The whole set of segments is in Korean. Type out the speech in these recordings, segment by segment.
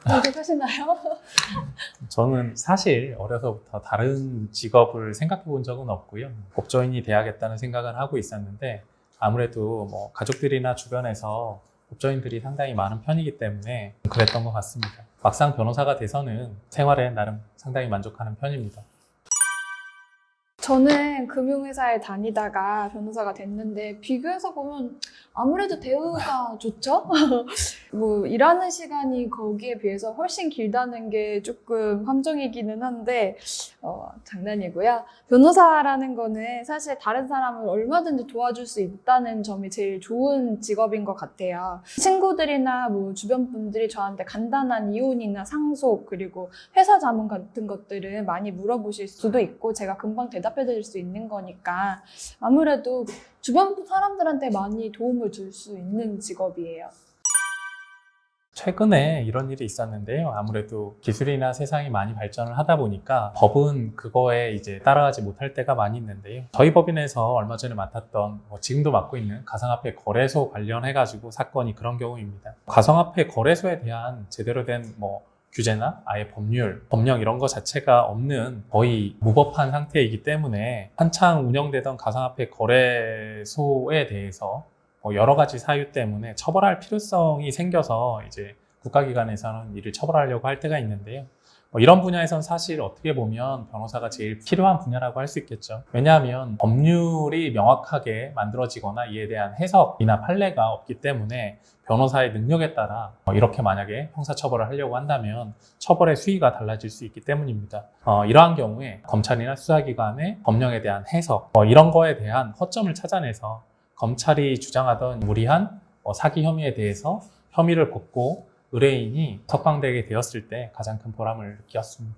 만족하시나요? 저는 사실 어려서부터 다른 직업을 생각해 본 적은 없고요. 법조인이 돼야겠다는 생각을 하고 있었는데 아무래도 뭐 가족들이나 주변에서 법조인들이 상당히 많은 편이기 때문에 그랬던 것 같습니다. 막상 변호사가 돼서는 생활에 나름 상당히 만족하는 편입니다. 저는 금융회사에 다니다가 변호사가 됐는데 비교해서 보면 아무래도 대우가 좋죠? 뭐 일하는 시간이 거기에 비해서 훨씬 길다는 게 조금 함정이기는 한데 장난이고요. 변호사라는 거는 사실 다른 사람을 얼마든지 도와줄 수 있다는 점이 제일 좋은 직업인 것 같아요. 친구들이나 뭐 주변 분들이 저한테 간단한 이혼이나 상속 그리고 회사 자문 같은 것들은 많이 물어보실 수도 있고 제가 금방 대답해드릴 수 있는 거니까 아무래도 주변 사람들한테 많이 도움을 줄 수 있는 직업이에요. 최근에 이런 일이 있었는데요. 아무래도 기술이나 세상이 많이 발전을 하다 보니까 법은 그거에 이제 따라가지 못할 때가 많이 있는데요. 저희 법인에서 얼마 전에 맡았던 지금도 맡고 있는 가상화폐 거래소 관련해가지고 사건이 그런 경우입니다. 가상화폐 거래소에 대한 제대로 된 규제나 아예 법률, 법령 이런 거 자체가 없는 거의 무법한 상태이기 때문에 한창 운영되던 가상화폐 거래소에 대해서 여러 가지 사유 때문에 처벌할 필요성이 생겨서 이제 국가기관에서는 이를 처벌하려고 할 때가 있는데요. 이런 분야에선 사실 어떻게 보면 변호사가 제일 필요한 분야라고 할 수 있겠죠. 왜냐하면 법률이 명확하게 만들어지거나 이에 대한 해석이나 판례가 없기 때문에 변호사의 능력에 따라 이렇게 만약에 형사처벌을 하려고 한다면 처벌의 수위가 달라질 수 있기 때문입니다. 이러한 경우에 검찰이나 수사기관의 법령에 대한 해석 이런 거에 대한 허점을 찾아내서 검찰이 주장하던 무리한 사기 혐의에 대해서 혐의를 벗고 의뢰인이 석방되게 되었을 때 가장 큰 보람을 느꼈습니다.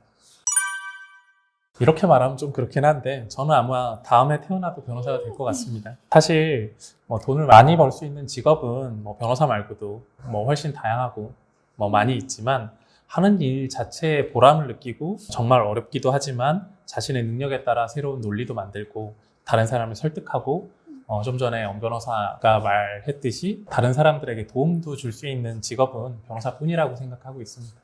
이렇게 말하면 좀 그렇긴 한데 저는 아마 다음에 태어나도 변호사가 될 것 같습니다. 사실 돈을 많이 벌 수 있는 직업은 변호사 말고도 훨씬 다양하고 많이 있지만 하는 일 자체에 보람을 느끼고 정말 어렵기도 하지만 자신의 능력에 따라 새로운 논리도 만들고 다른 사람을 설득하고 좀 전에 엄 변호사가 말했듯이 다른 사람들에게 도움도 줄 수 있는 직업은 변호사뿐이라고 생각하고 있습니다.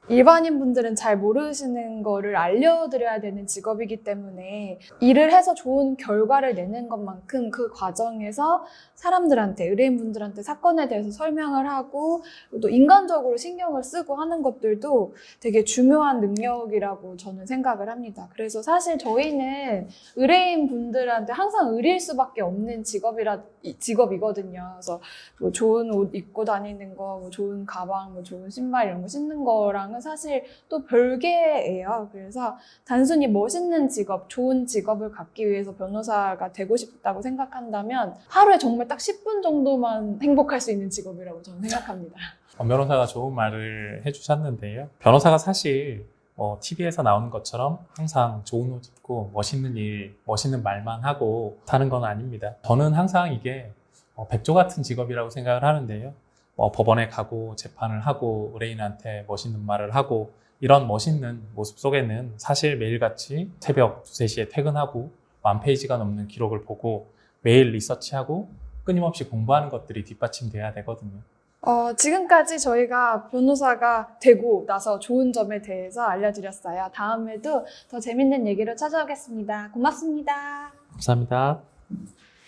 일반인 분들은 잘 모르시는 거를 알려드려야 되는 직업이기 때문에 일을 해서 좋은 결과를 내는 것만큼 그 과정에서 사람들한테, 의뢰인분들한테 사건에 대해서 설명을 하고 또 인간적으로 신경을 쓰고 하는 것들도 되게 중요한 능력이라고 저는 생각을 합니다. 그래서 사실 저희는 의뢰인분들한테 항상 의리일 수밖에 없는 직업이거든요. 그래서 뭐 좋은 옷 입고 다니는 거, 뭐 좋은 가방, 뭐 좋은 신발 이런 거 신는 거랑 사실 또 별개예요. 그래서 단순히 멋있는 직업, 좋은 직업을 갖기 위해서 변호사가 되고 싶다고 생각한다면 하루에 정말 딱 10분 정도만 행복할 수 있는 직업이라고 저는 생각합니다. 엄 변호사가 좋은 말을 해주셨는데요. 변호사가 사실 TV에서 나오는 것처럼 항상 좋은 옷 입고 멋있는 일, 멋있는 말만 하고 사는 건 아닙니다. 저는 항상 이게 백조 같은 직업이라고 생각을 하는데요. 법원에 가고 재판을 하고 의뢰인한테 멋있는 말을 하고 이런 멋있는 모습 속에는 사실 매일같이 새벽 2, 3시에 퇴근하고 1000페이지가 넘는 기록을 보고 매일 리서치하고 끊임없이 공부하는 것들이 뒷받침돼야 되거든요. 지금까지 저희가 변호사가 되고 나서 좋은 점에 대해서 알려드렸어요. 다음에도 더 재밌는 얘기로 찾아오겠습니다. 고맙습니다. 감사합니다.